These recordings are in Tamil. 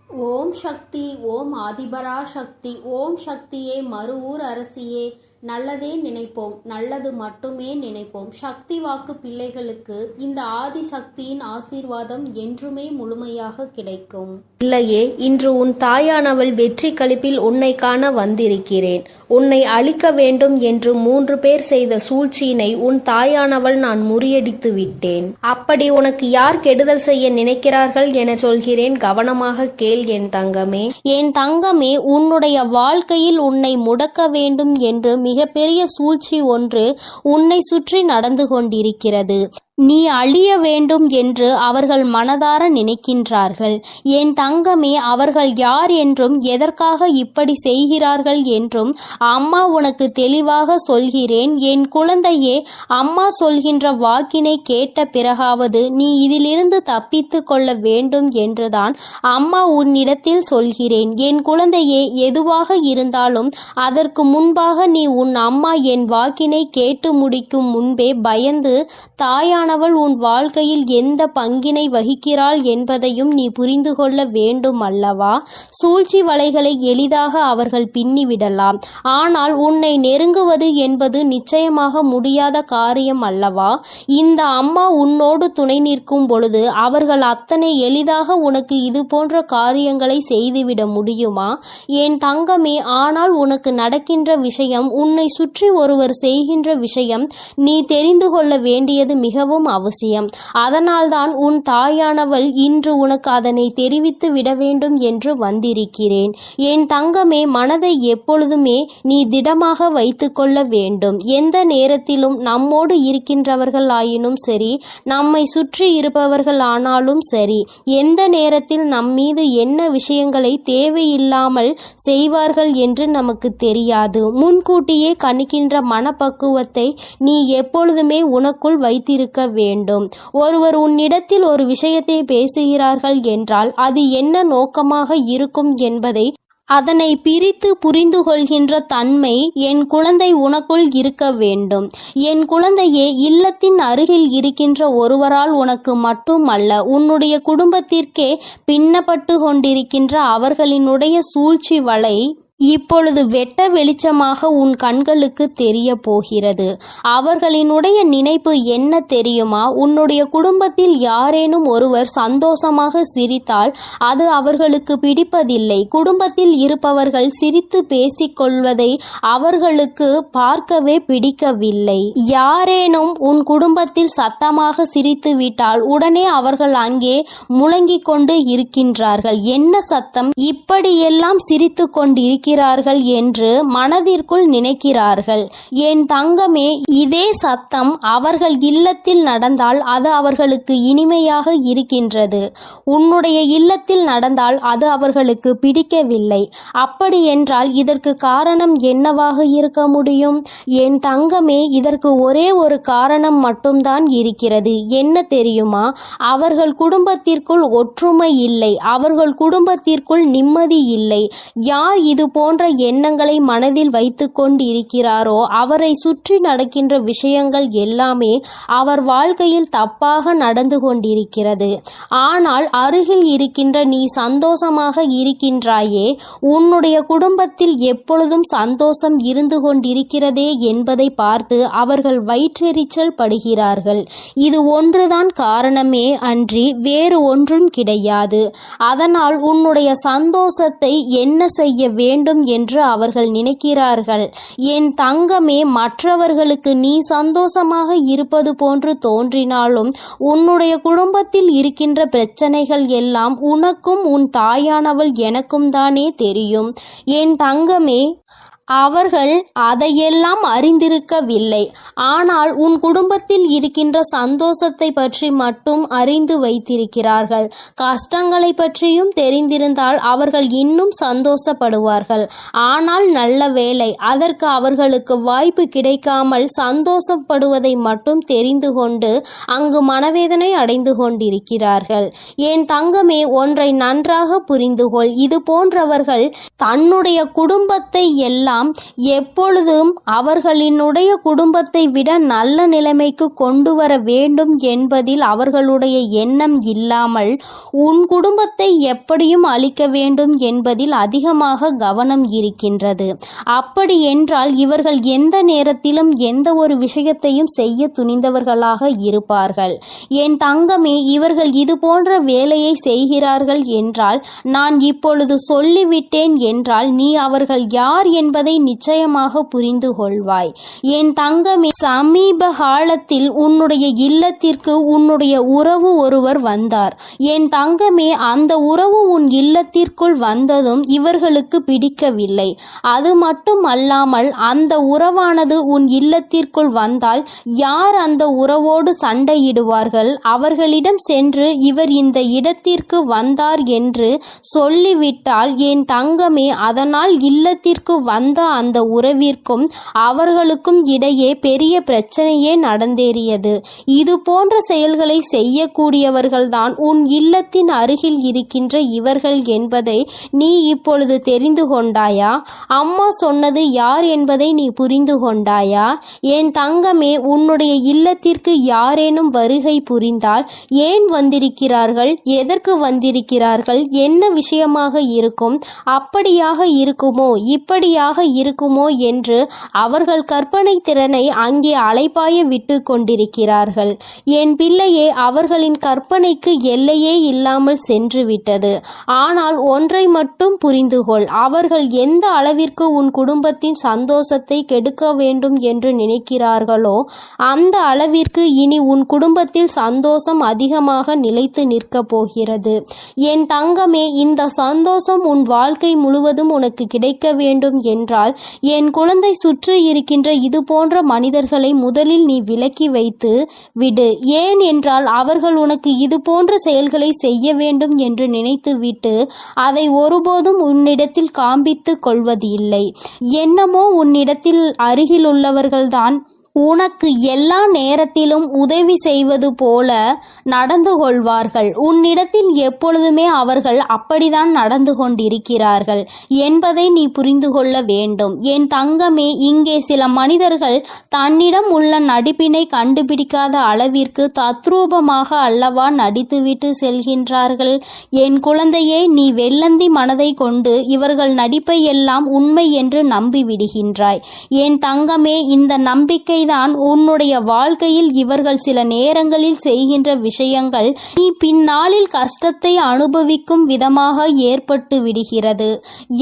ஓம் சக்தி. ஓம் ஆதிபரா சக்தி. ஓம் சக்தியே, மறுவூர் அரசியே, நல்லதே நினைப்போம், நல்லது மட்டுமே நினைப்போம். சக்தி வாக்கு பிள்ளைகளுக்கு இந்த ஆதி சக்தியின் ஆசீர்வாதம் என்றுமே முழுமையாக கிடைக்கும். இல்லையே, இன்று உன் தாயானவள் வெற்றி களிப்பில் உன்னை காண வந்திருக்கிறேன். உன்னை அழிக்க வேண்டும் என்று 3 பேர் செய்த சூழ்ச்சியினை உன் தாயானவள் நான் முறியடித்து விட்டேன். அப்படி உனக்கு யார் கெடுதல் செய்ய நினைக்கிறார்கள் என சொல்கிறேன், கவனமாக கேள் என் தங்கமே. என் தங்கமே, உன்னுடைய வாழ்க்கையில் உன்னை முடக்க வேண்டும் என்று மிகப்பெரிய சூழ்ச்சி ஒன்று உன்னை சுற்றி நடந்து கொண்டிருக்கிறது. நீ அழிய வேண்டும் என்று அவர்கள் மனதார நினைக்கின்றார்கள். என் தங்கமே, அவர்கள் யார் என்றும் எதற்காக இப்படி செய்கிறார்கள் என்றும் அம்மா உனக்கு தெளிவாக சொல்கிறேன். என் குழந்தையே, அம்மா சொல்கின்ற வாக்கினை கேட்ட பிறகாவது நீ இதிலிருந்து தப்பித்து கொள்ள வேண்டும் என்றுதான் அம்மா உன்னிடத்தில் சொல்கிறேன். என் குழந்தையே, எதுவாக இருந்தாலும் அதற்கு முன்பாக நீ உன் அம்மா என் வாக்கினை கேட்டு முடிக்கும் முன்பே பயந்து தாயானவள் உன் வாழ்க்கையில் எந்த பங்கினை வகிக்கிறாள் என்பதையும் நீ புரிந்து கொள்ள வேண்டும் அல்லவா? சூழ்ச்சி வலைகளை எளிதாக அவர்கள் பின்னிவிடலாம். ஆனால் உன்னை நெருங்குவது என்பது நிச்சயமாக முடியாத காரியம் அல்லவா? இந்த அம்மா உன்னோடு துணை நிற்கும் பொழுது அவர்கள் அத்தனை எளிதாக உனக்கு இது போன்ற காரியங்களை செய்துவிட முடியுமா என் தங்கமே? ஆனால் உனக்கு நடக்கின்ற விஷயம், உன்னை சுற்றி ஒருவர் செய்கின்ற விஷயம் நீ தெரிந்து கொள்ள வேண்டியது மிகவும் அவசியம். அதனால்தான் உன் தாயானவள் இன்று உனக்கு அதனை தெரிவித்து விட வேண்டும் என்று வந்திருக்கிறேன். என் தங்கமே, மனதை எப்பொழுதுமே நீ திடமாக வைத்து கொள்ள வேண்டும். எந்த நேரத்திலும் நம்மோடு இருக்கின்றவர்கள் ஆயினும் சரி, நம்மை சுற்றி இருப்பவர்கள் ஆனாலும் சரி, எந்த நேரத்தில் நம் மீது என்ன விஷயங்களை தேவையில்லாமல் செய்வார்கள் என்று நமக்கு தெரியாது. முன்கூட்டியே கணிக்கின்ற மனப்பக்குவத்தை நீ எப்பொழுதுமே உனக்குள் வைத்திருக்க வேண்டும். ஒருவர் உன்னிடத்தில் ஒரு விஷயத்தை பேசுகிறார்கள் என்றால் அது என்ன நோக்கமாக இருக்கும் என்பதை அதனை பிரித்து புரிந்து கொள்கின்ற தன்மை என் குழந்தை உனக்குள் இருக்க வேண்டும். என் குழந்தையே, இல்லத்தின் அருகில் இருக்கின்ற ஒருவரால் உனக்கு மட்டுமல்ல, உன்னுடைய குடும்பத்திற்கே பின்னப்பட்டு கொண்டிருக்கின்ற அவர்களினுடைய சூழ்ச்சி வலை இப்பொழுது வெட்ட வெளிச்சமாக உன் கண்களுக்கு தெரிய போகிறது. அவர்களினுடைய நினைப்பு என்ன தெரியுமா? உன்னுடைய குடும்பத்தில் யாரேனும் ஒருவர் சந்தோஷமாக சிரித்தால் அது அவர்களுக்கு பிடிப்பதில்லை. குடும்பத்தில் இருப்பவர்கள் சிரித்து பேசிக்கொள்வதை அவர்களுக்கு பார்க்கவே பிடிக்கவில்லை. யாரேனும் உன் குடும்பத்தில் சத்தமாக சிரித்து விட்டால் உடனே அவர்கள் அங்கே முழங்கிக் கொண்டு இருக்கின்றார்கள். என்ன சத்தம்? இப்படியெல்லாம் சிரித்து கொண்டிருக்கிறார்கள் என்று மனதிற்குள் நினைக்கிறார்கள். என் தங்கமே, இதே சத்தம் அவர்கள் இல்லத்தில் நடந்தால் அது அவர்களுக்கு இனிமையாக இருக்கின்றது. உன்னுடைய இல்லத்தில் நடந்தால் அது அவர்களுக்கு பிடிக்கவில்லை. அப்படி என்றால் இதற்கு காரணம் என்னவாக இருக்க முடியும்? என் தங்கமே, இதற்கு ஒரே ஒரு காரணம் மட்டும்தான் இருக்கிறது. என்ன தெரியுமா? அவர்கள் குடும்பத்திற்குள் ஒற்றுமை இல்லை. அவர்கள் குடும்பத்திற்குள் நிம்மதி இல்லை. யார் இது போன்ற எண்ணங்களை மனதில் வைத்து கொண்டு இருக்கிறாரோ அவரை சுற்றி நடக்கின்ற விஷயங்கள் எல்லாமே அவர் வாழ்க்கையில் தப்பாக நடந்து கொண்டிருக்கிறது. ஆனால் அருகில் இருக்கின்ற நீ சந்தோஷமாக இருக்கின்றாயே, உன்னுடைய குடும்பத்தில் எப்பொழுதும் சந்தோஷம் இருந்து கொண்டிருக்கிறதே என்பதை பார்த்து அவர்கள் வயிற்றெரிச்சல் படுகிறார்கள். இது ஒன்றுதான் காரணமே அன்றி வேறு ஒன்றும் கிடையாது. அதனால் உன்னுடைய சந்தோஷத்தை என்ன செய்ய வேண்டும் என்று அவர்கள் நினைக்கிறார்கள். என் தங்கமே, மற்றவர்களுக்கு நீ சந்தோஷமாக இருப்பது போன்று தோன்றினாலும் உன்னுடைய குடும்பத்தில் இருக்கின்ற பிரச்சனைகள் எல்லாம் உனக்கும் உன் தாயானவள் எனக்கும் தானே தெரியும். என் தங்கமே, அவர்கள் அதையெல்லாம் அறிந்திருக்கவில்லை. ஆனால் உன் குடும்பத்தில் இருக்கின்ற சந்தோஷத்தை பற்றி மட்டும் அறிந்து வைத்திருக்கிறார்கள். கஷ்டங்களை பற்றியும் தெரிந்திருந்தால் அவர்கள் இன்னும் சந்தோஷப்படுவார்கள். ஆனால் நல்ல வேளை, அதற்கு அவர்களுக்கு வாய்ப்பு கிடைக்காமல் சந்தோஷப்படுவதை மட்டும் தெரிந்து கொண்டு அங்கு மனவேதனை அடைந்து கொண்டிருக்கிறார்கள். என் தங்கமே, ஒன்றை நன்றாக புரிந்துகொள். இது போன்றவர்கள் தன்னுடைய குடும்பத்தை எல்லாம் எல்லாம் எப்பொழுதும் அவர்களினுடைய குடும்பத்தை விட நல்ல நிலைமைக்கு கொண்டு வர வேண்டும் என்பதில் அவர்களுடைய எண்ணம் இல்லாமல் உன் குடும்பத்தை எப்படியும் அழிக்க வேண்டும் என்பதில் அதிகமாக கவனம் இருக்கின்றது. அப்படி என்றால் இவர்கள் எந்த நேரத்திலும் எந்த ஒரு விஷயத்தையும் செய்ய துணிந்தவர்களாக இருப்பார்கள். என் தங்கமே, இவர்கள் இது போன்ற வேலையை செய்கிறார்கள் என்றால் நான் இப்பொழுது சொல்லிவிட்டேன் என்றால் நீ அவர்கள் யார் என்பதை நிச்சயமாக புரிந்து கொள்வாய். என் தங்கமே, சமீப காலத்தில் உன்னுடைய இல்லத்திற்கு உன்னுடைய உறவு ஒருவர் வந்தார். என் தங்கமே, அந்த உறவு உன் இல்லத்திற்குள் வந்ததும் இவர்களுக்கு பிடிக்கவில்லை. அது மட்டும் அல்லாமல் அந்த உறவானது உன் இல்லத்திற்குள் வந்தால் யார் அந்த உறவோடு சண்டையிடுவார்கள்? அவர்களிடம் சென்று இவர் இந்த இடத்திற்கு வந்தார் என்று சொல்லிவிட்டால் என் தங்கமே, அதனால் இல்லத்திற்கு வந்த அந்த உறவிற்கும் அவர்களுக்கும் இடையே பெரிய பிரச்சனையே நடந்தேறியது. இது போன்ற செயல்களை செய்யக்கூடியவர்கள்தான் உன் இல்லத்தின் அருகில் இருக்கின்ற இவர்கள் என்பதை நீ இப்பொழுது தெரிந்து கொண்டாயா? அம்மா சொன்னது யார் என்பதை நீ புரிந்து கொண்டாயா? என் தங்கமே, உன்னுடைய இல்லத்திற்கு யாரேனும் வருகை புரிந்தால் ஏன் வந்திருக்கிறார்கள், எதற்கு வந்திருக்கிறார்கள், என்ன விஷயமாக இருக்கும், அப்படியாக இருக்குமோ இப்படியாக இருக்குமோ என்று அவர்கள் கற்பனை திறனை அங்கே அலைப்பாய விட்டு கொண்டிருக்கிறார்கள். என் பிள்ளையே, அவர்களின் கற்பனைக்கு எல்லையே இல்லாமல் சென்று விட்டது. ஆனால் ஒன்றை மட்டும் புரிந்து கொள், அவர்கள் எந்த அளவிற்கு உன் குடும்பத்தின் சந்தோஷத்தை கெடுக்க வேண்டும் என்று நினைக்கிறார்களோ அந்த அளவிற்கு இனி உன் குடும்பத்தில் சந்தோஷம் அதிகமாக நிலைத்து நிற்கப் போகிறது. என் தங்கமே, இந்த சந்தோஷம் உன் வாழ்க்கை முழுவதும் உனக்கு கிடைக்க வேண்டும் என்றால் என் குழந்தை சுற்றி இருக்கின்ற இது போன்ற மனிதர்களை முதலில் நீ விலக்கி வைத்து விடு. ஏன் என்றால் அவர்கள் உனக்கு இது போன்ற செயல்களை செய்ய வேண்டும் என்று நினைத்துவிட்டு அதை ஒருபோதும் உன்னிடத்தில் காண்பித்து கொள்வது இல்லை. என்னமோ உன்னிடத்தில் அருகில் உள்ளவர்கள்தான் உனக்கு எல்லா நேரத்திலும் உதவி செய்வது போல நடந்து கொள்வார்கள். உன்னிடத்தில் எப்பொழுதுமே அவர்கள் அப்படித்தான் நடந்து கொண்டிருக்கிறார்கள் என்பதை நீ புரிந்து கொள்ள வேண்டும். என் தங்கமே, இங்கே சில மனிதர்கள் தன்னிடம் உள்ள நடிப்பினை கண்டுபிடிக்காத அளவிற்கு தத்ரூபமாக அல்லவா நடித்துவிட்டு செல்கின்றார்கள். என் குழந்தையே, நீ வெள்ளந்தி மனதை கொண்டு இவர்கள் நடிப்பை எல்லாம் உண்மை என்று நம்பி விடுகின்றாய். என் தங்கமே, இந்த நம்பிக்கை தான் உன்னுடைய வாழ்க்கையில் இவர்கள் சில நேரங்களில் செய்கின்ற விஷயங்கள் நீ பின்னாளில் கஷ்டத்தை அனுபவிக்கும் விதமாக ஏற்பட்டு விடுகிறது.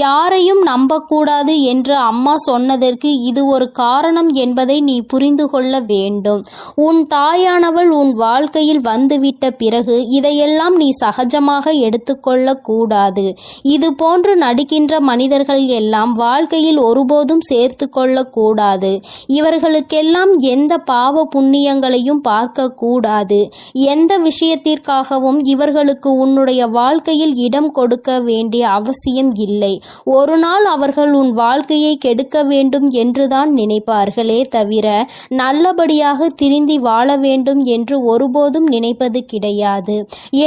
யாரையும் நம்பக்கூடாது என்று அம்மா சொன்னதற்கு இது ஒரு காரணம் என்பதை நீ புரிந்து கொள்ள வேண்டும். உன் தாயானவள் உன் வாழ்க்கையில் வந்துவிட்ட பிறகு இதையெல்லாம் நீ சகஜமாக எடுத்துக்கொள்ள கூடாது. இது போன்று நடிக்கின்ற மனிதர்கள் எல்லாம் வாழ்க்கையில் ஒருபோதும் சேர்த்து கொள்ள கூடாது. இவர்களுக்கெல்லாம் எந்த பாவ புண்ணியங்களையும் பார்க்க கூடாது. எந்த விஷயத்திற்காகவும் இவர்களுக்கு உன்னுடைய வாழ்க்கையில் இடம் கொடுக்க வேண்டிய அவசியம் இல்லை. ஒரு நாள் அவர்கள் உன் வாழ்க்கையை கெடுக்க வேண்டும் என்றுதான் நினைப்பார்களே தவிர நல்லபடியாக திருந்தி வாழ வேண்டும் என்று ஒருபோதும் நினைப்பது கிடையாது.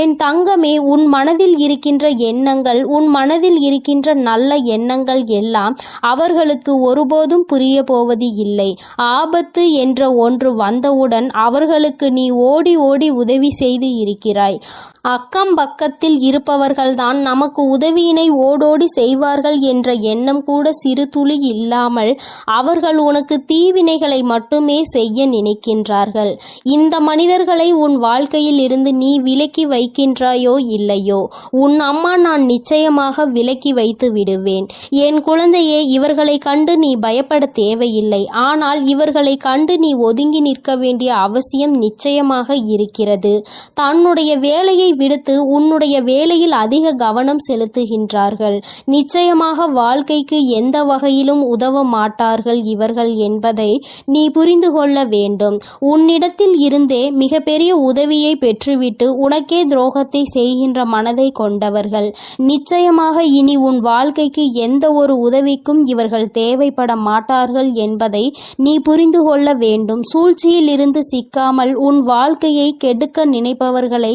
என் தங்கமே, உன் மனதில் இருக்கின்ற எண்ணங்கள், உன் மனதில் இருக்கின்ற நல்ல எண்ணங்கள் எல்லாம் அவர்களுக்கு ஒருபோதும் புரிய போவது இல்லை. ஆபத்து என்ற ஒன்று வந்தவுடன் அவர்களுக்கு நீ ஓடி ஓடி உதவி செய்து இருக்கிறாய். அக்கம் பக்கத்தில் இருப்பவர்கள்தான் நமக்கு உதவியினை ஓடோடி செய்வார்கள் என்ற எண்ணம் கூட சிறு துளி இல்லாமல் அவர்கள் உனக்கு தீவினைகளை மட்டுமே செய்ய நினைக்கின்றார்கள். இந்த மனிதர்களை உன் வாழ்க்கையில் இருந்து நீ விலக்கி வைக்கின்றாயோ இல்லையோ, உன் அம்மா நான் நிச்சயமாக விலக்கி வைத்து விடுவேன். என் குழந்தையே, இவர்களை கண்டு நீ பயப்பட தேவையில்லை. ஆனால் இவர்களை கண்டு நீ ஒதுங்கி நிற்க வேண்டிய அவசியம் நிச்சயமாக இருக்கிறது. தன்னுடைய வேலையை விடுத்து உன்னுடைய வேலையில் அதிக கவனம் செலுத்துகின்றார்கள். நிச்சயமாக வாழ்க்கைக்கு எந்த வகையிலும் உதவ மாட்டார்கள் இவர்கள் என்பதை நீ புரிந்து கொள்ள வேண்டும். உன்னிடத்தில் இருந்தே மிகப்பெரிய உதவியை பெற்றுவிட்டு உனக்கே துரோகத்தை செய்கின்ற மனதை கொண்டவர்கள். நிச்சயமாக இனி உன் வாழ்க்கைக்கு எந்த ஒரு உதவிக்கும் இவர்கள் தேவைப்பட மாட்டார்கள் என்பதை நீ புரிந்து கொள்ள கொள்ள வேண்டும். சூழ்ச்சியில் இருந்து சிக்காமல் உன் வாழ்க்கையை கெடுக்க நினைப்பவர்களை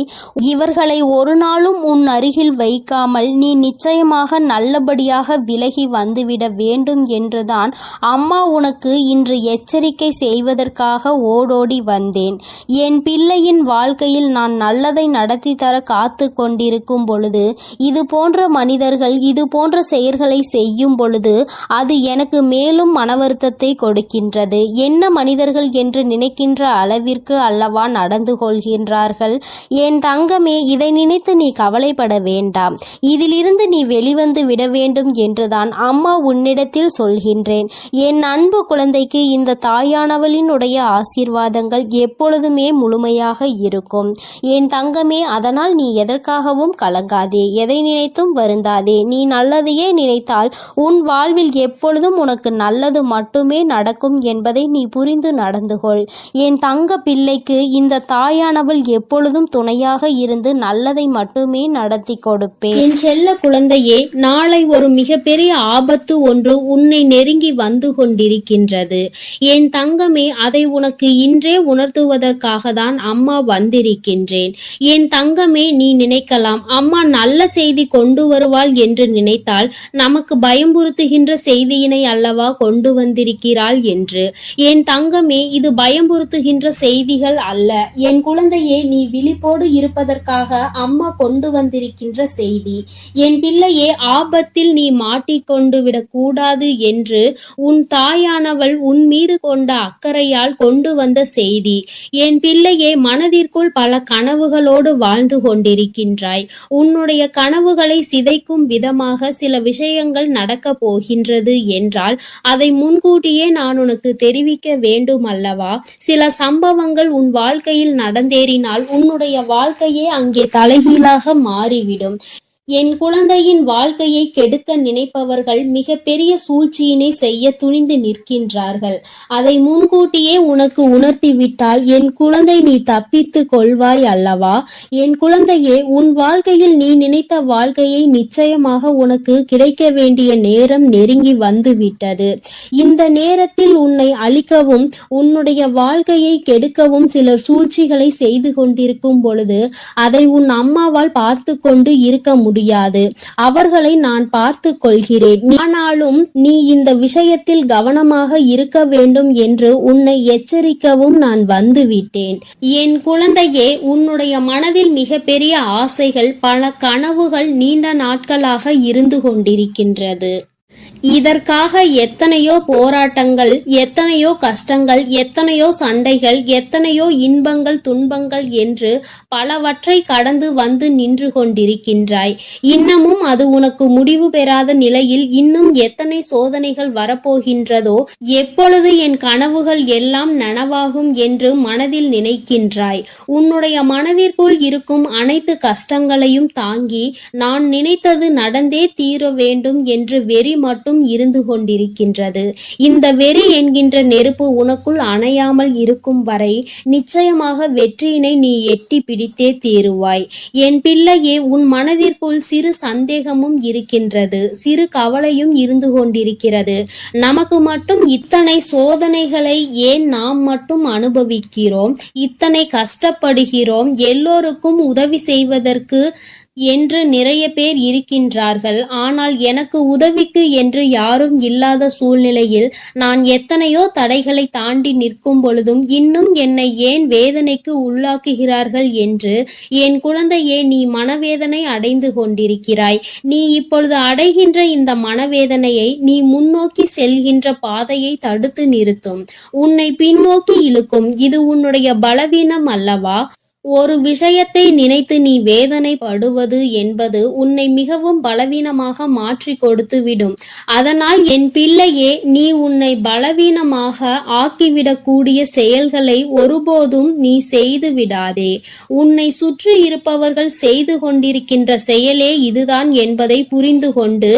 இவர்களை ஒரு நாளும் உன் அருகில் வைக்காமல் நீ நிச்சயமாக நல்லபடியாக விலகி வந்துவிட வேண்டும் என்றுதான் அம்மா உனக்கு இன்று எச்சரிக்கை செய்வதற்காக ஓடோடி வந்தேன். என் பிள்ளையின் வாழ்க்கையில் நான் நல்லதை நடத்தி தர காத்து கொண்டிருக்கும் பொழுது இது போன்ற மனிதர்கள் இது போன்ற செயல்களை செய்யும் பொழுது அது எனக்கு மேலும் மன வருத்தத்தை கொடுக்கின்றது. என்ன மனிதர்கள் என்று நினைக்கின்ற அளவிற்கு அல்லவா நடந்து கொள்கின்றார்கள். என் தங்கமே, இதை நினைத்து நீ கவலைப்பட வேண்டாம். இதிலிருந்து நீ வெளிவந்து விட வேண்டும் என்றுதான் அம்மா உன்னிடத்தில் சொல்கின்றேன். என் அன்பு குழந்தைக்கு இந்த தாயானவளினுடைய ஆசீர்வாதங்கள் எப்பொழுதுமே முழுமையாக இருக்கும். என் தங்கமே, அதனால் நீ எதற்காகவும் கலங்காதே, எதை நினைத்தும் வருந்தாதே. நீ நல்லதையே நினைத்தால் உன் வாழ்வில் எப்பொழுதும் உனக்கு நல்லது மட்டுமே நடக்கும் என்பதை நீ புரிந்து நடந்து கொள். என் தங்க பிள்ளைக்கு இந்த தாயானவள் எப்பொழுதும் துணையாக இருந்து நல்லதை மட்டுமே நடத்தி கொடுப்பேன். என் செல்ல குழந்தையே, நாளை ஒரு மிகப்பெரிய ஆபத்து ஒன்று உன்னை நெருங்கி வந்து கொண்டிருக்கின்றது. என் தங்கமே, அதை உனக்கு இன்றே உணர்த்துவதற்காக தான் அம்மா வந்திருக்கின்றேன். என் தங்கமே, நீ நினைக்கலாம் அம்மா நல்ல செய்தி கொண்டு வருவாள் என்று நினைத்தால் நமக்கு பயம்புறுத்துகின்ற செய்தியினை அல்லவா கொண்டு வந்திருக்கிறாள் என்று. என் தங்கமே, இது பயம்புறுத்துகின்ற செய்திகள் அல்ல. என் குழந்தையே, நீ விழிப்போடு இருப்பதற்காக அம்மா கொண்டு வந்திருக்கின்ற செய்தி. என் பிள்ளையே, ஆபத்தில் நீ மாட்டிக்கொண்டு விடக்கூடாது என்று உன் தாயானவள் உன் மீது கொண்ட அக்கறையால் கொண்டு வந்த செய்தி. என் பிள்ளையே, மனதிற்குள் பல கனவுகளோடு வாழ்ந்து கொண்டிருக்கின்றாய். உன்னுடைய கனவுகளை சிதைக்கும் விதமாக சில விஷயங்கள் நடக்கப் போகின்றது என்றால் அதை முன்கூட்டியே நான் உனக்கு தெரிவிக்க வேண்டும் அல்லவா? சில சம்பவங்கள் உன் வாழ்க்கையில் நடந்தேறினால் உன்னுடைய வாழ்க்கையே அங்கே தலைகீழாக மாறிவிடும். என் குழந்தையின் வாழ்க்கையை கெடுக்க நினைப்பவர்கள் மிகப்பெரிய சூழ்ச்சியினை செய்ய துணிந்து நிற்கின்றார்கள். அதை முன்கூட்டியே உனக்கு உணர்த்திவிட்டால் என் குழந்தை நீ தப்பித்து கொள்வாய் அல்லவா? என் குழந்தையே, உன் வாழ்க்கையில் நீ நினைத்த வாழ்க்கையை நிச்சயமாக உனக்கு கிடைக்க வேண்டிய நேரம் நெருங்கி வந்து விட்டது. இந்த நேரத்தில் உன்னை அழிக்கவும் உன்னுடைய வாழ்க்கையை கெடுக்கவும் சிலர் சூழ்ச்சிகளை செய்து கொண்டிருக்கும் பொழுது அதை உன் அம்மாவால் பார்த்து கொண்டு இருக்க முடியாது. அவர்களை நான் பார்த்து கொள்கிறேன். ஆனாலும் நீ இந்த விஷயத்தில் கவனமாக இருக்க வேண்டும் என்று உன்னை எச்சரிக்கவும் நான் வந்துவிட்டேன். என் குழந்தையே, உன்னுடைய மனதில் மிகப்பெரிய ஆசைகள், பல கனவுகள் நீண்ட நாட்களாக இருந்து கொண்டிருக்கின்றது. இதற்காக எத்தனையோ போராட்டங்கள், எத்தனையோ கஷ்டங்கள், எத்தனையோ சண்டைகள், எத்தனையோ இன்பங்கள், துன்பங்கள் என்று பலவற்றை கடந்து வந்து நின்று கொண்டிருக்கின்றாய். இன்னமும் அது உனக்கு முடிவு பெறாத நிலையில் இன்னும் எத்தனை சோதனைகள் வரப்போகின்றதோ, எப்பொழுது என் கனவுகள் எல்லாம் நனவாகும் என்று மனதில் நினைக்கின்றாய். உன்னுடைய மனதிற்குள் இருக்கும் அனைத்து கஷ்டங்களையும் தாங்கி நான் நினைத்தது நடந்தே தீர வேண்டும் என்று வெறி மட்டும் இருந்து கொண்டிருக்கின்றது. இந்த வெறி என்கின்ற நெருப்பு உனக்குள் அணையாமல் இருக்கும் வரை நிச்சயமாக வெற்றியினை நீ எட்டி பிடித்தே தீருவாய். என் பிள்ளையே, உன் மனதிற்குள் சிறு சந்தேகமும் இருக்கின்றது, சிறு கவலையும் இருந்து கொண்டிருக்கிறது. நமக்கு மட்டும் இத்தனை சோதனைகளை ஏன் நாம் மட்டும் அனுபவிக்கிறோம், இத்தனை கஷ்டப்படுகிறோம், எல்லோருக்கும் உதவி செய்வதற்கு என்று நிறைய பேர் இருக்கின்றார்கள். ஆனால் எனக்கு உதவிக்கு என்று யாரும் இல்லாத சூழ்நிலையில் நான் எத்தனையோ தடைகளை தாண்டி நிற்கும் பொழுதும் இன்னும் என்னை ஏன் வேதனைக்கு உள்ளாக்குகிறார்கள் என்று என் குழந்தையே, நீ மனவேதனை அடைந்து கொண்டிருக்கிறாய். நீ இப்பொழுது அடைகின்ற இந்த மனவேதனையை நீ முன்னோக்கி செல்கின்ற பாதையை தடுத்து நிறுத்தும், உன்னை பின்னோக்கி இழுக்கும். இது உன்னுடைய பலவீனம் அல்லவா? ஒரு விஷயத்தை நினைத்து நீ வேதனைப்படுவது என்பது உன்னை மிகவும் பலவீனமாக மாற்றி கொடுத்துவிடும். அதனால் என் பிள்ளையே, நீ உன்னை பலவீனமாக ஆக்கிவிடக்கூடிய செயல்களை ஒருபோதும் நீ செய்து விடாதே. உன்னை சுற்றி இருப்பவர்கள் செய்து கொண்டிருக்கின்ற செயலே இதுதான் என்பதை புரிந்து கொண்டு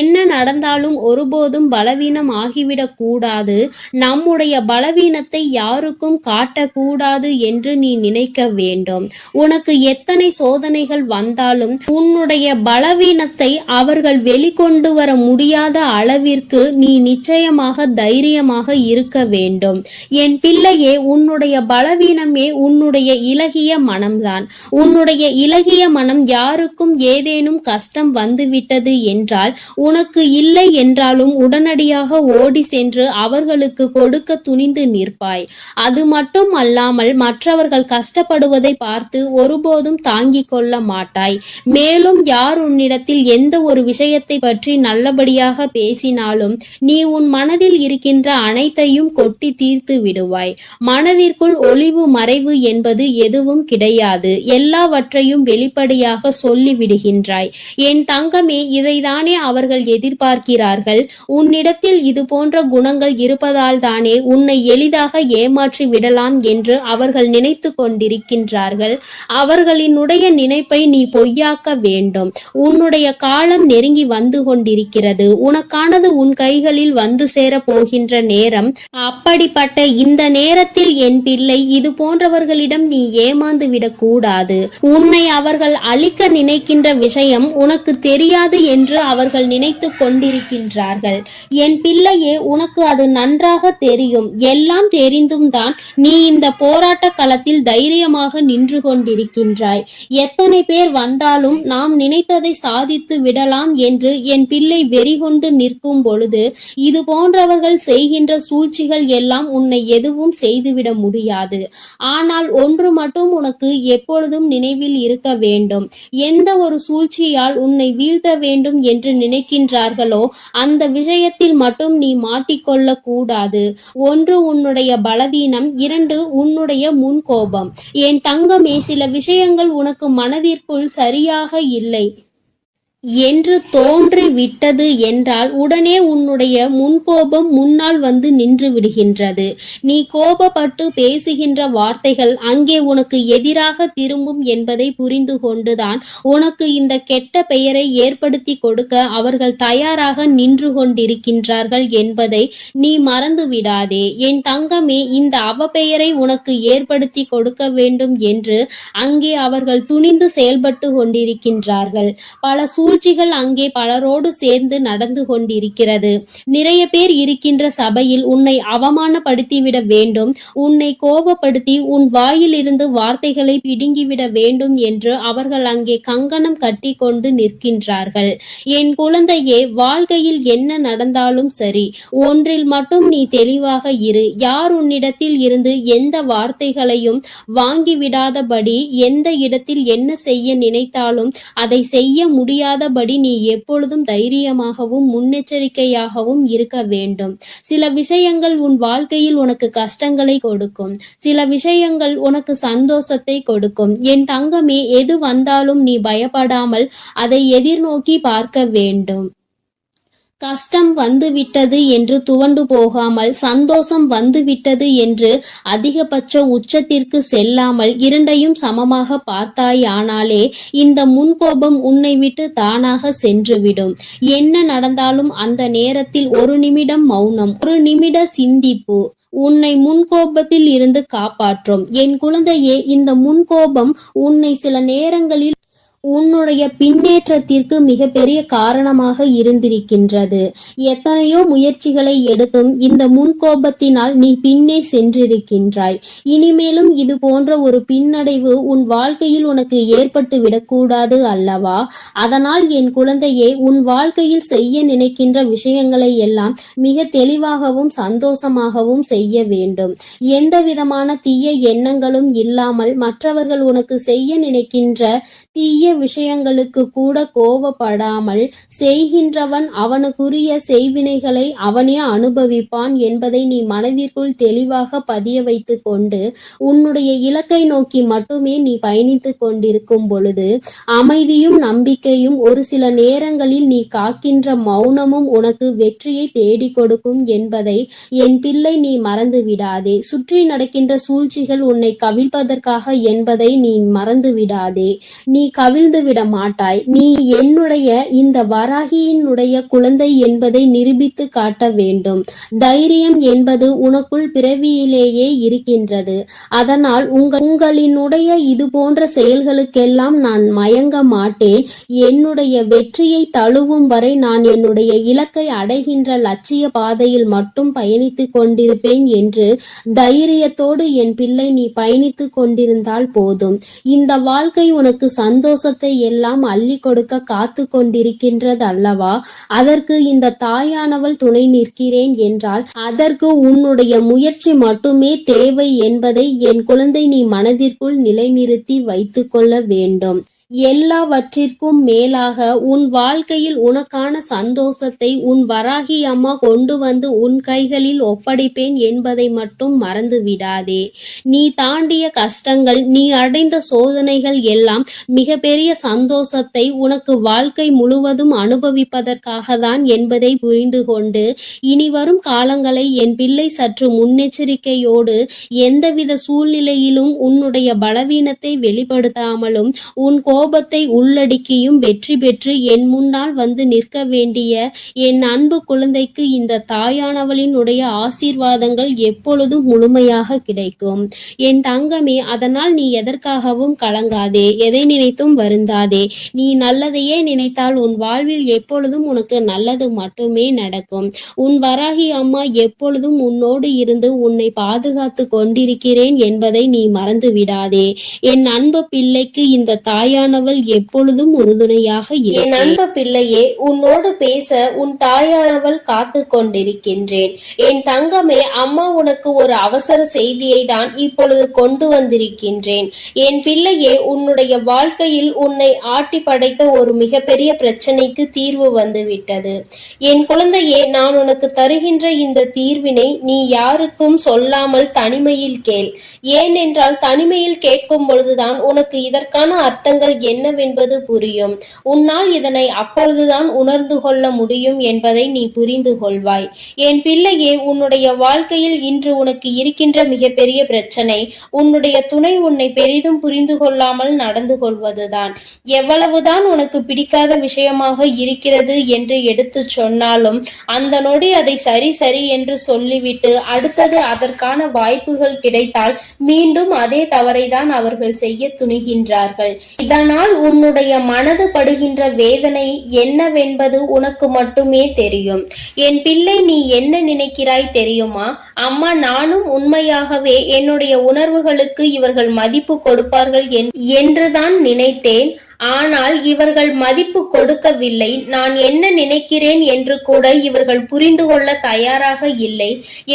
என்ன நடந்தாலும் ஒருபோதும் பலவீனம் ஆகிவிடக் கூடாது, நம்முடைய பலவீனத்தை யாருக்கும் காட்டக்கூடாது என்று நீ நினைக்க வேண்டும். வேண்டும். உனக்கு எத்தனை சோதனைகள் வந்தாலும் உன்னுடைய பலவீனத்தை அவர்கள் வெளிக்கொண்டு வர முடியாத அளவிற்கு நீ நிச்சயமாக தைரியமாக இருக்க வேண்டும். என் பிள்ளையே, உன்னுடைய பலவீனமே உன்னுடைய இலகிய மனம்தான். உன்னுடைய இலகிய மனம் யாருக்கும் ஏதேனும் கஷ்டம் வந்துவிட்டது என்றால் உனக்கு இல்லை என்றாலும் உடனடியாக ஓடி சென்று அவர்களுக்கு கொடுக்க துணிந்து நிற்பாய். அது மட்டும் அல்லாமல் மற்றவர்கள் கஷ்டப்படுவதை பார்த்து ஒருபோதும் தாங்கிக் கொள்ள மாட்டாய். மேலும் யார் உன்னிடத்தில் எந்த ஒரு விஷயத்தை பற்றி நல்லபடியாக பேசினாலும் நீ உன் மனதில் இருக்கின்ற அனைத்தையும் கொட்டி தீர்த்து விடுவாய். மனதிற்குள் ஒளிவு மறைவு என்பது எதுவும் கிடையாது. எல்லாவற்றையும் வெளிப்படையாக சொல்லி விடுகின்றாய். என் தங்கமே, இதைதானே அவர்கள் எதிர்பார்க்கிறார்கள். உன்னிடத்தில் இது போன்ற குணங்கள் இருப்பதால் தானே உன்னை எளிதாக ஏமாற்றி விடலாம் என்று அவர்கள் நினைத்து கொண்டிருக்கின்றார்கள். அவர்களினுடைய நினைப்பை நீ பொய்யாக்க வேண்டும். உன்னுடைய காலம் நெருங்கி வந்து கொண்டிருக்கிறது. உனக்கானது உன் கைகளில் வந்து சேர போகின்ற நேரம். அப்படிப்பட்ட இந்த நேரத்தில் என் பிள்ளை, இது போன்றவர்களிடம் நீ ஏமாந்து விடக்கூடாது. உன்னை அவர்கள் அழிக்க நினைக்கின்ற விஷயம் உனக்கு தெரியாது என்று அவர்கள் நினைத்து கொண்டிருக்கின்றார்கள். என் பிள்ளையே, உனக்கு அது நன்றாக தெரியும். எல்லாம் தெரிந்தும் தான் நீ இந்த போராட்ட களத்தில் தைரியமாக நின்று கொண்டிருக்கின்றாய். எத்தனை பேர் வந்தாலும் நாம் நினைத்ததை சாதித்து விடலாம் என்று என் பிள்ளை வெறிகொண்டு நிற்கும் பொழுது இது போன்றவர்கள் செய்கின்ற சூழ்ச்சிகள் எல்லாம் உன்னை எதுவும் செய்துவிட முடியாது. ஆனால் ஒன்று மட்டும் உனக்கு எப்பொழுதும் நினைவில் இருக்க வேண்டும். எந்த ஒரு சூழ்ச்சியால் உன்னை வீழ்த்த வேண்டும் என்று நினைக்கின்றார்களோ அந்த விஷயத்தில் மட்டும் நீ மாட்டிக்கொள்ள கூடாது. ஒன்று உன்னுடைய பலவீனம், இரண்டு உன்னுடைய முன்கோபம். என் தங்கமே, சில விஷயங்கள் உனக்கு மனதிற்குள் சரியாக இல்லை என்று தோன்றி விட்டது என்றால் உடனே உன்னுடைய முன்கோபம் முன்னால் வந்து நின்று விடுகின்றது. நீ கோபப்பட்டு பேசுகின்ற வார்த்தைகள் அங்கே உனக்கு எதிராக திரும்பும் என்பதை புரிந்து கொண்டுதான் உனக்கு இந்த கெட்ட பெயரை ஏற்படுத்தி கொடுக்க அவர்கள் தயாராக நின்று கொண்டிருக்கின்றார்கள் என்பதை நீ மறந்து விடாதே. என் தங்கமே, இந்த அவப்பெயரை உனக்கு ஏற்படுத்தி கொடுக்க வேண்டும் என்று அங்கே அவர்கள் துணிந்து செயல்பட்டு கொண்டிருக்கின்றார்கள். பல சூழ்ச்சிகள் அங்கே பலரோடு சேர்ந்து நடந்து கொண்டிருக்கிறது. நிறைய பேர் இருக்கின்ற சபையில் உன்னை அவமானப்படுத்திவிட வேண்டும், உன்னை கோபப்படுத்தி உன் வாயிலிருந்து வார்த்தைகளை பிடுங்கிவிட வேண்டும் என்று அவர்கள் அங்கே கங்கணம் கட்டி கொண்டு நிற்கின்றார்கள். என் குழந்தையே, வாழ்க்கையில் என்ன நடந்தாலும் சரி, ஒன்றில் மட்டும் நீ தெளிவாக இரு. யார் உன்னிடத்தில் இருந்து எந்த வார்த்தைகளையும் வாங்கிவிடாதபடி, எந்த இடத்தில் என்ன செய்ய நினைத்தாலும் அதை செய்ய முடியாதபடி நீ எப்பொழுதும் தைரியமாகவும் முன்னெச்சரிக்கையாகவும் இருக்க வேண்டும். சில விஷயங்கள் உன் வாழ்க்கையில் உனக்கு கஷ்டங்களை கொடுக்கும், சில விஷயங்கள் உனக்கு சந்தோஷத்தை கொடுக்கும். என் தங்கமே, எது வந்தாலும் நீ பயப்படாமல் அதை எதிர்நோக்கி பார்க்க வேண்டும். கஷ்டம் வந்துவிட்டது என்று துவண்டு போகாமல், சந்தோஷம் வந்துவிட்டது என்று அதிகபட்ச உச்சத்திற்கு செல்லாமல் இரண்டையும் சமமாக பார்த்தாயானாலே இந்த முன்கோபம் உன்னை விட்டு தானாக சென்றுவிடும். என்ன நடந்தாலும் அந்த நேரத்தில் ஒரு நிமிடம் மௌனம், ஒரு நிமிட சிந்திப்பு உன்னை முன்கோபத்தில் இருந்து காப்பாற்றும். என் குழந்தையே, இந்த முன்கோபம் உன்னை சில நேரங்களில் உன்னுடைய பின்னேற்றத்திற்கு மிகப்பெரிய காரணமாக இருந்திருக்கின்றது. எத்தனையோ முயற்சிகளை எடுத்தும் இந்த முன்கோபத்தினால் நீ பின்னே சென்றிருக்கின்றாய். இனிமேலும் இது போன்ற ஒரு பின்னடைவு உன் வாழ்க்கையில் உனக்கு ஏற்பட்டு விடக்கூடாது அல்லவா? அதனால் என் குழந்தையே, உன் வாழ்க்கையில் செய்ய நினைக்கின்ற விஷயங்களை எல்லாம் மிக தெளிவாகவும் சந்தோஷமாகவும் செய்ய வேண்டும். எந்த விதமான தீய எண்ணங்களும் இல்லாமல் மற்றவர்கள் உனக்கு செய்ய நினைக்கின்ற தீய விஷயங்களுக்கு கூட கோபப்படாமல் செய்கின்றவன் அவனுக்குரிய செய்வினைகளை அவனே அனுபவிப்பான் என்பதை நீ மனதிற்குள் தெளிவாக பதிய வைத்து கொண்டு உன்னுடைய இலக்கை நோக்கி மட்டுமே நீ பயணித்து கொண்டிருக்கும் பொழுது அமைதியும் நம்பிக்கையும் ஒரு சில நேரங்களில் நீ காக்கின்ற மௌனமும் உனக்கு வெற்றியை தேடி கொடுக்கும் என்பதை என் பிள்ளை நீ மறந்து விடாதே. சுற்றி நடக்கின்ற சூழ்ச்சிகள் உன்னை கவிழ்ப்பதற்காக என்பதை நீ மறந்து விடாதே. நீ கவிழ் வீழ்ந்து விட மாட்டாய். நீ என்னுடைய இந்த வராகியினுடைய குழந்தை என்பதை நிரூபித்து காட்ட வேண்டும். தைரியம் என்பது உனக்குள் பிறவியிலேயே இருக்கின்றது. அதனால் உங்களினுடைய இது போன்ற செயல்களுக்கெல்லாம் நான் மயங்க மாட்டேன். என்னுடைய வெற்றியை தழுவும் வரை நான் என்னுடைய இலக்கை அடைகின்ற லட்சிய பாதையில் மட்டும் பயணித்துக் கொண்டிருப்பேன் என்று தைரியத்தோடு என் பிள்ளை நீ பயணித்துக் கொண்டிருந்தால் போதும். இந்த வாழ்க்கை உனக்கு சந்தோஷத்தை எல்லாம் அள்ளி கொடுக்க காத்து கொண்டிருக்கின்றது அல்லவா? அதற்கு இந்த தாயானவள் துணை நிற்கிறேன் என்றால் அதற்கு உன்னுடைய முயற்சி மட்டுமே தேவை என்பதை என் குழந்தை நீ மனதிற்குள் நிலைநிறுத்தி வைத்துக் கொள்ள வேண்டும். எல்லாவற்றிற்கும் மேலாக உன் வாழ்க்கையில் உனக்கான சந்தோஷத்தை உன் வராகி அம்மா கொண்டு வந்து உன் கைகளில் ஒப்படைப்பேன் என்பதை மட்டும் மறந்து விடாதே. நீ தாண்டிய கஷ்டங்கள், நீ அடைந்த சோதனைகள் எல்லாம் மிக பெரிய சந்தோஷத்தை உனக்கு வாழ்க்கை முழுவதும் அனுபவிப்பதற்காக தான் என்பதை புரிந்து கொண்டு இனி வரும் காலங்களை என் பிள்ளை சற்று முன்னெச்சரிக்கையோடு எந்தவித சூழ்நிலையிலும் உன்னுடைய பலவீனத்தை வெளிப்படுத்தாமலும் உன் கோபத்தை உள்ளடக்கியும் வெற்றி பெற்று என் முன்னால் வந்து நிற்க வேண்டிய என் அன்பு குழந்தைக்கு இந்த தாயானவளினுடைய ஆசீர்வாதங்கள் எப்பொழுதும் முழுமையாக கிடைக்கும். என் தங்கமே, அதனால் நீ எதற்காகவும் கலங்காதே, எதை நினைத்தும் வருந்தாதே. நீ நல்லதையே நினைத்தால் உன் வாழ்வில் எப்பொழுதும் உனக்கு நல்லது மட்டுமே நடக்கும். உன் வராகி அம்மா எப்பொழுதும் உன்னோடு இருந்து உன்னை பாதுகாத்து கொண்டிருக்கிறேன் என்பதை நீ மறந்து விடாதே. என் அன்பு பிள்ளைக்கு இந்த தாயானவள் எப்பொழுதும் உறுதுணையாக இரு. என் அன்பு பிள்ளையே, உன்னோடு பேச உன் தாயானவள் காத்து கொண்டிருக்கின்றேன். என் தங்கமே, அம்மா உனக்கு ஒரு அவசர செய்தியை தான் இப்பொழுது கொண்டு வந்திருக்கின்றேன். என் பிள்ளையே, உன்னுடைய வாழ்க்கையில் உன்னை ஆட்டி படைத்த ஒரு மிகப்பெரிய பிரச்சனைக்கு தீர்வு வந்துவிட்டது. என் குழந்தையே, நான் உனக்கு தருகின்ற இந்த தீர்வினை நீ யாருக்கும் சொல்லாமல் தனிமையில் கேள். ஏனென்றால் தனிமையில் கேட்கும் பொழுதுதான் உனக்கு இதற்கான அர்த்தங்கள் என்னவென்பது புரியும். உன்னால் இதனை அப்பொழுதுதான் உணர்ந்து கொள்ள முடியும் என்பதை நீ புரிந்து கொள்வாய். என் பிள்ளையே, உன்னுடைய வாழ்க்கையில் இன்று உனக்கு இருக்கின்ற மிகப்பெரிய பிரச்சனை உன்னுடைய துணை உன்னை பெரிதும் புரிந்து கொள்ளாமல் நடந்து கொள்வதுதான். எவ்வளவுதான் உனக்கு பிடிக்காத விஷயமாக இருக்கிறது என்று எடுத்து சொன்னாலும் அந்த நொடி அதை சரி சரி என்று சொல்லிவிட்டு அடுத்தது அதற்கான வாய்ப்புகள் கிடைத்தால் மீண்டும் அதே தவறை தான் அவர்கள் செய்ய துணிகின்றார்கள். இதனால் உன்னுடைய மனது படுகின்ற வேதனை என்னவென்பது உனக்கு மட்டுமே தெரியும். என் பிள்ளை, நீ என்ன நினைக்கிறாய் தெரியுமா? அம்மா, நானும் உண்மையாகவே என்னுடைய உணர்வுகளுக்கு இவர்கள் மதிப்பு கொடுப்பார்கள் என்றுதான் நினைத்தேன். ஆனால் இவர்கள் மதிப்பு கொடுக்கவில்லை. நான் என்ன நினைக்கிறேன் என்று கூட இவர்கள் புரிந்து கொள்ள தயாராக இல்லை.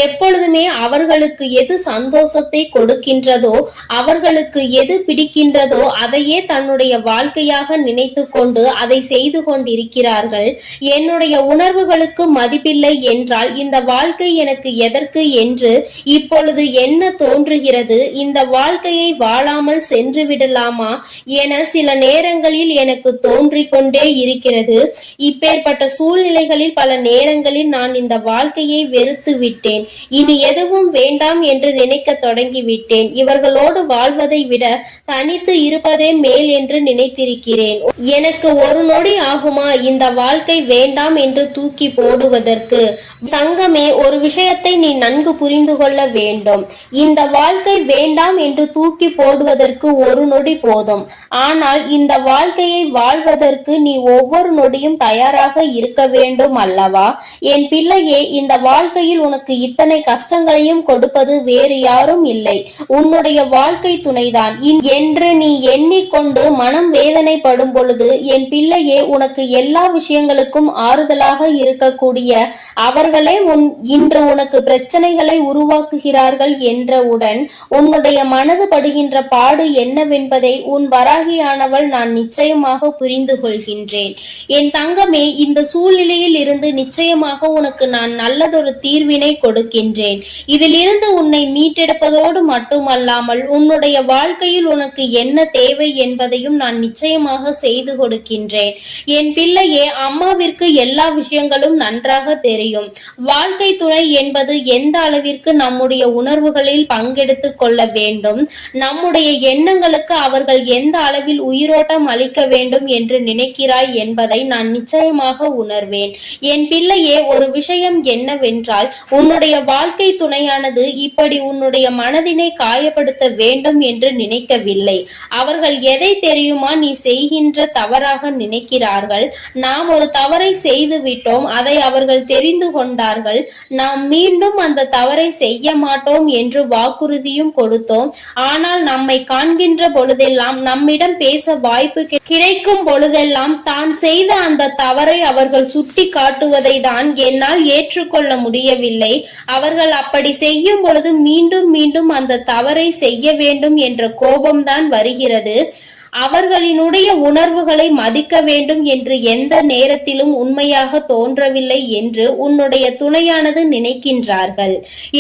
எப்பொழுதுமே அவர்களுக்கு எது சந்தோஷத்தை கொடுக்கின்றதோ, அவர்களுக்கு எது பிடிக்கின்றதோ அதையே தன்னுடைய வாழ்க்கையாக நினைத்து கொண்டு அதை செய்து கொண்டிருக்கிறார்கள். என்னுடைய உணர்வுகளுக்கு மதிப்பில்லை என்றால் இந்த வாழ்க்கை எனக்கு எதற்கு என்று இப்பொழுது என்ன தோன்றுகிறது? இந்த வாழ்க்கையை வாழாமல் சென்று விடலாமா என சில நேரங்களில் எனக்கு தோன்றிக் கொண்டே இருக்கிறது. இப்பேற்பட்ட சூழ்நிலைகளில் பல நேரங்களில் நான் இந்த வாழ்க்கையை வெறுத்து விட்டேன். இனி எதுவும் வேண்டாம் என்று நினைக்க தொடங்கிவிட்டேன். இவர்களோடு வாழ்வதை விட தனித்து இருப்பதே மேல் என்று நினைத்திருக்கிறேன். எனக்கு ஒரு நொடி ஆகுமா இந்த வாழ்க்கை வேண்டாம் என்று தூக்கி போடுவதற்கு? தங்கமே, ஒரு விஷயத்தை நீ நன்கு புரிந்து கொள்ள வேண்டும். இந்த வாழ்க்கை வேண்டாம் என்று தூக்கி போடுவதற்கு ஒரு நொடி போதும். ஆனால் இந்த வாழ்க்கையை வாழ்வதற்கு நீ ஒவ்வொரு நொடியும் தயாராக இருக்க வேண்டும் அல்லவா? என் பிள்ளையே, இந்த வாழ்க்கையில் உனக்கு இத்தனை கஷ்டங்களையும் கொடுப்பது வேறு யாரும் இல்லை, உன்னுடைய வாழ்க்கை துணைதான் என்று நீ எண்ணிக்கொண்டு மனம் வேதனைப்படும் பொழுது என் பிள்ளையே, உனக்கு எல்லா விஷயங்களுக்கும் ஆறுதலாக இருக்கக்கூடிய அவர்களே இன்று உனக்கு பிரச்சனைகளை உருவாக்குகிறார்கள் என்றவுடன் உன்னுடைய மனது படுகின்ற பாடு என்னவென்பதை உன் வராகியானவள் நான் நிச்சயமாக புரிந்து கொள்கின்றேன். என் தங்கமே, இந்த சூழ்நிலையில் இருந்து நிச்சயமாக உனக்கு நான் நல்லதொரு தீர்வினை கொடுக்கின்றேன். இதிலிருந்து உன்னை மீட்டெடுப்பதோடு மட்டுமல்லாமல் உன்னுடைய வாழ்க்கையில் உனக்கு என்ன தேவை என்பதையும் நான் நிச்சயமாக செய்து கொடுக்கின்றேன். என் பிள்ளையே, அம்மாவிற்கு எல்லா விஷயங்களும் நன்றாக தெரியும். வாழ்க்கை துணை என்பது எந்த அளவிற்கு நம்முடைய உணர்வுகளில் பங்கெடுத்துக் கொள்ள வேண்டும், நம்முடைய எண்ணங்களுக்கு அவர்கள் எந்த அளவில் உயிரோட்டம் உன்னிடம் அளிக்க வேண்டும் என்று நினைக்கிறாய் என்பதை நான் நிச்சயமாக உணர்வேன். என் பிள்ளையே, ஒரு விஷயம் என்னவென்றால், உன்னுடைய வாழ்க்கை துணையானது இப்படி உன்னுடைய மனதினை காயப்படுத்த வேண்டும் என்று நினைக்கவில்லை. அவர்கள் எதை தெரியுமா நீ செய்கின்ற தவறாக நினைக்கிறார்கள். நாம் ஒரு தவறை செய்து விட்டோம், அதை அவர்கள் தெரிந்து கொண்டார்கள். நாம் மீண்டும் அந்த தவறை செய்ய மாட்டோம் என்று வாக்குறுதியும் கொடுத்தோம். ஆனால் நம்மை காண்கின்ற பொழுதெல்லாம், நம்மிடம் பேச வாய்ப்பு கிடைக்கும் பொழுதெல்லாம் தான் செய்த அந்த தவறை அவர்கள் சுட்டி காட்டுவதை தான் என்னால் ஏற்றுக்கொள்ள முடியவில்லை. அவர்கள் அப்படி செய்யும் பொழுது மீண்டும் மீண்டும் அந்த தவறை செய்ய வேண்டும் என்ற கோபம்தான் வருகிறது. அவர்களினுடைய உணர்வுகளை மதிக்க வேண்டும் என்று எந்த நேரத்திலும் உண்மையாக தோன்றவில்லை என்று உன்னுடைய துணையானது நினைக்கின்றார்கள்.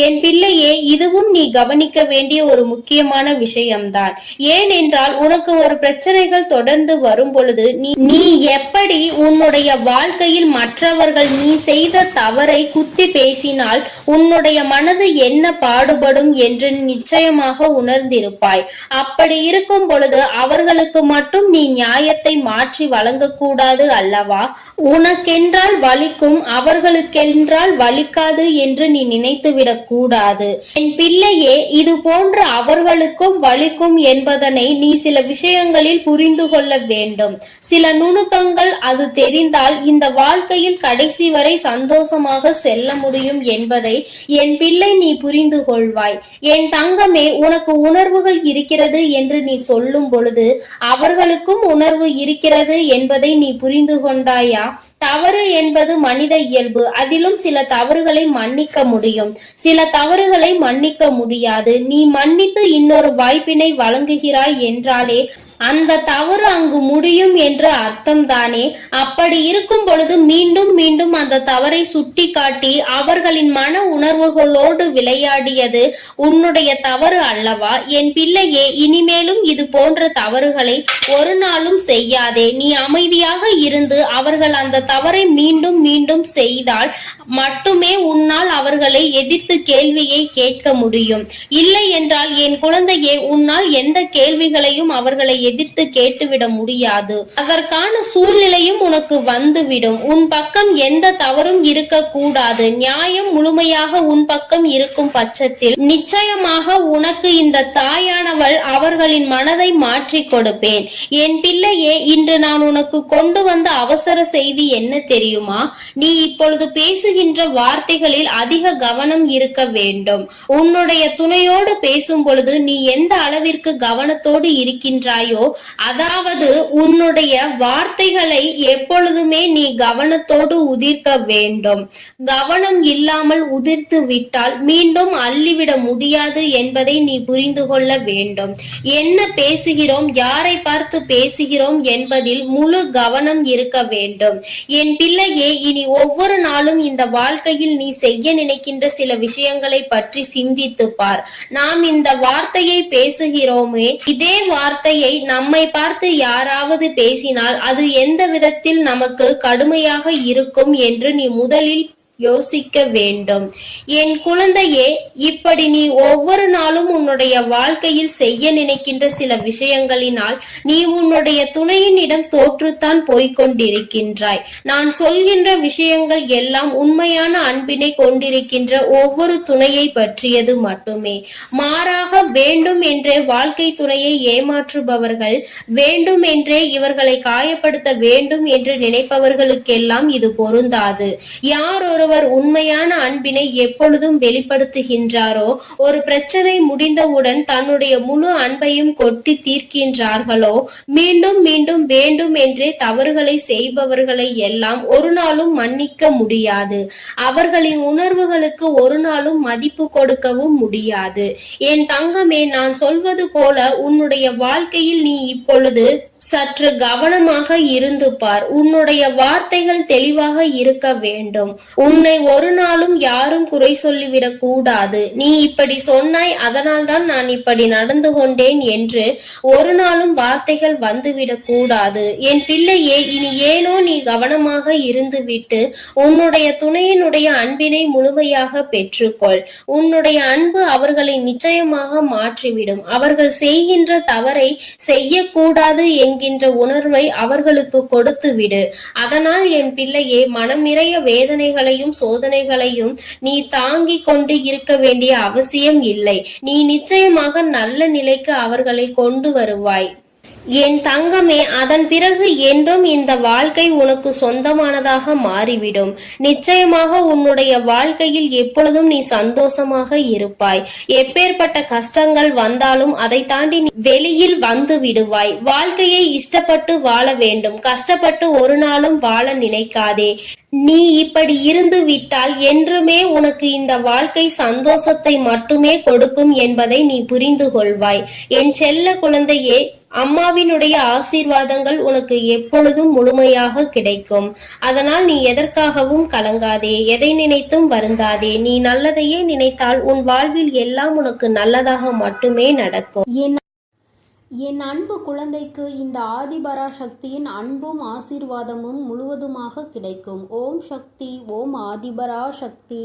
என் பிள்ளையே, இதுவும் நீ கவனிக்க வேண்டிய ஒரு முக்கியமான விஷயம்தான். ஏனென்றால் உனக்கு ஒரு பிரச்சனைகள் தொடர்ந்து வரும் பொழுது நீ எப்படி உன்னுடைய வாழ்க்கையில் மற்றவர்கள் நீ செய்த தவறை குத்தி பேசினால் உன்னுடைய மனது என்ன பாடுபடும் என்று நிச்சயமாக உணர்ந்திருப்பாய். அப்படி இருக்கும் பொழுது அவர்களுக்கு மட்டும் நீ நியாயத்தை மாற்றி வழங்கக்கூடாது அல்லவா? உனக்கென்றால் வலிக்கும், அவர்களுக்கென்றால் வலிக்காது என்று நீ நினைத்துவிடக் கூடாது. என் பிள்ளையே, இது போன்ற அவர்களுக்கும் வலிக்கும் என்பதனை நீ சில விஷயங்களில் புரிந்து கொள்ள வேண்டும். சில நுணுக்கங்கள் அது தெரிந்தால் இந்த வாழ்க்கையில் கடைசி வரை சந்தோஷமாக செல்ல முடியும் என்பதை என் பிள்ளை நீ புரிந்து கொள்வாய். என் தங்கமே, உனக்கு உணர்வுகள் இருக்கிறது என்று நீ சொல்லும் பொழுது அவர்களுக்கும் உணர்வு இருக்கிறது என்பதை நீ புரிந்து கொண்டாயா? தவறு என்பது மனித இயல்பு. அதிலும் சில தவறுகளை மன்னிக்க முடியும், சில தவறுகளை மன்னிக்க முடியாது. நீ மன்னித்து இன்னொரு வாய்ப்பினை வழங்குகிறாய் என்றாலே அந்த தவறு அங்கு முடியும் என்று அர்த்தம் தானே? அப்படி இருக்கும் பொழுது மீண்டும் மீண்டும் அந்த தவறை சுட்டி காட்டி அவர்களின் மன உணர்வுகளோடு விளையாடியது உன்னுடைய தவறு அல்லவா? என் பிள்ளையே, இனிமேலும் இது போன்ற தவறுகளை ஒரு நாளும் செய்யாதே. நீ அமைதியாக இருந்து அவர்கள் அந்த தவறை மீண்டும் மீண்டும் செய்தால் மட்டுமே உன்னால் அவர்களை எதிர்த்து கேள்வியை கேட்க முடியும். இல்லை என்றால் என் குழந்தையே, உன்னால் எந்த கேள்விகளையும் அவர்களை எதிர்த்து கேட்டுவிட முடியாது. அதற்கான சூழ்நிலையும் உனக்கு வந்துவிடும். உன் பக்கம் எந்த தவறும் இருக்க கூடாது. நியாயம் முழுமையாக உன் பக்கம் இருக்கும் பட்சத்தில் நிச்சயமாக உனக்கு இந்த தாயானவள் அவர்களின் மனதை மாற்றி கொடுப்பேன். என் பிள்ளையே, இன்று நான் உனக்கு கொண்டு வந்த அவசர செய்தி என்ன தெரியுமா? நீ இப்பொழுது பேசுகின்ற வார்த்தைகளில் அதிக கவனம் இருக்க வேண்டும். உன்னுடைய துணையோடு பேசும் பொழுது நீ எந்த அளவிற்கு கவனத்தோடு இருக்கின்றாயோ, அதாவது உன்னுடைய வார்த்தைகளை எப்பொழுதுமே நீ கவனத்தோடு உதிர்க்க வேண்டும். கவனம் இல்லாமல் உதிர்த்து விட்டால் மீண்டும் அள்ளிவிட முடியாது என்பதை நீ புரிந்து கொள்ள வேண்டும். என்ன பேசுகிறோம், யாரை பார்த்து பேசுகிறோம் என்பதில் முழு கவனம் இருக்க வேண்டும். என் பிள்ளையே, இனி ஒவ்வொரு நாளும் இந்த வாழ்க்கையில் நீ செய்ய நினைக்கின்ற சில விஷயங்களை பற்றி சிந்தித்து பார். நாம் இந்த வார்த்தையை பேசுகிறோமே, இதே வார்த்தையை நம்மை பார்த்து யாராவது பேசினால் அது எந்த விதத்தில் நமக்கு கடுமையாக இருக்கும் என்று நீ முதலில் யோசிக்க வேண்டும். என் குழந்தையே, இப்படி நீ ஒவ்வொரு நாளும் உன்னுடைய வாழ்க்கையில் செய்ய நினைக்கின்ற சில விஷயங்களினால் நீ உன்னுடைய துணையினிடம் தோற்றுத்தான் போய்கொண்டிருக்கின்றாய். நான் சொல்கின்ற விஷயங்கள் எல்லாம் உண்மையான அன்பினை கொண்டிருக்கின்ற ஒவ்வொரு துணையை பற்றியது மட்டுமே. மாறாக வேண்டும் என்றே வாழ்க்கை துணையை ஏமாற்றுபவர்கள், வேண்டும் என்றே இவர்களை காயப்படுத்த வேண்டும் என்று நினைப்பவர்களுக்கெல்லாம் இது பொருந்தாது. யார் ஒருவர் உண்மையான அன்பினை எப்பொழுதும் வெளிப்படுத்துகின்றாரோ, ஒரு பிரச்சனை முடிந்தவுடன் தன்னுடைய முழு அன்பையும் கொட்டி தீர்க்கின்றார்களோ, மீண்டும் மீண்டும் வேண்டும் என்றே தவறுகளை செய்பவர்களை எல்லாம் ஒரு நாளும் மன்னிக்க முடியாது. அவர்களின் உணர்வுகளுக்கு ஒரு நாளும் மதிப்பு கொடுக்கவும் முடியாது. என் தங்கமே, நான் சொல்வது போல உன்னுடைய வாழ்க்கையில் நீ இப்பொழுது சற்று கவனமாக இருந்து பார். உன்னுடைய வார்த்தைகள் தெளிவாக இருக்க வேண்டும். உன்னை ஒரு நாளும் யாரும் குறை சொல்லிவிடக் கூடாது. நீ இப்படி சொன்னாய், அதனால் தான் நான் இப்படி நடந்து கொண்டேன் என்று ஒரு நாளும் வார்த்தைகள் வந்துவிடக் கூடாது. என் பிள்ளையே, இனி ஏனோ நீ கவனமாக இருந்துவிட்டு உன்னுடைய துணையினுடைய அன்பினை முழுமையாக பெற்றுக்கொள். உன்னுடைய அன்பு அவர்களை நிச்சயமாக மாற்றிவிடும். அவர்கள் செய்கின்ற தவறை செய்யக்கூடாது என்கின்ற உணர்வை அவர்களுக்கு கொடுத்து விடு. அதனால் என் பிள்ளையே, மனம் நிறைய வேதனைகளையும் சோதனைகளையும் நீ தாங்கிக் கொண்டு இருக்க வேண்டிய அவசியம் இல்லை. நீ நிச்சயமாக நல்ல நிலைக்கு அவர்களை கொண்டு வருவாய் என் தங்கமே. அதன் பிறகு என்றும் இந்த வாழ்க்கை உனக்கு சொந்தமானதாக மாறிவிடும். நிச்சயமாக உன்னுடைய வாழ்க்கையில் எப்பொழுதும் நீ சந்தோஷமாக இருப்பாய். எப்பேற்பட்ட கஷ்டங்கள் வந்தாலும் அதை தாண்டி நீ வெளியில் வந்து விடுவாய். வாழ்க்கையை இஷ்டப்பட்டு வாழ வேண்டும், கஷ்டப்பட்டு ஒரு நாளும் வாழ நினைக்காதே. நீ இப்படி இருந்து விட்டால் என்றுமே உனக்கு இந்த வாழ்க்கை சந்தோஷத்தை மட்டுமே கொடுக்கும் என்பதை நீ புரிந்து கொள்வாய். என் செல்ல குழந்தையே, அம்மாவினுடைய ஆசீர்வாதங்கள் உனக்கு எப்பொழுதும் முழுமையாக கிடைக்கும். அதனால் நீ எதற்காகவும் கலங்காதே, எதை நினைத்தும் வருந்தாதே. நீ நல்லதையே நினைத்தால் உன் வாழ்வில் எல்லாம் உனக்கு நல்லதாக மட்டுமே நடக்கும். என் அன்பு குழந்தைக்கு இந்த ஆதிபராசக்தியின் அன்பும் ஆசீர்வாதமும் முழுவதுமாக கிடைக்கும். ஓம் சக்தி, ஓம் ஆதிபராசக்தி.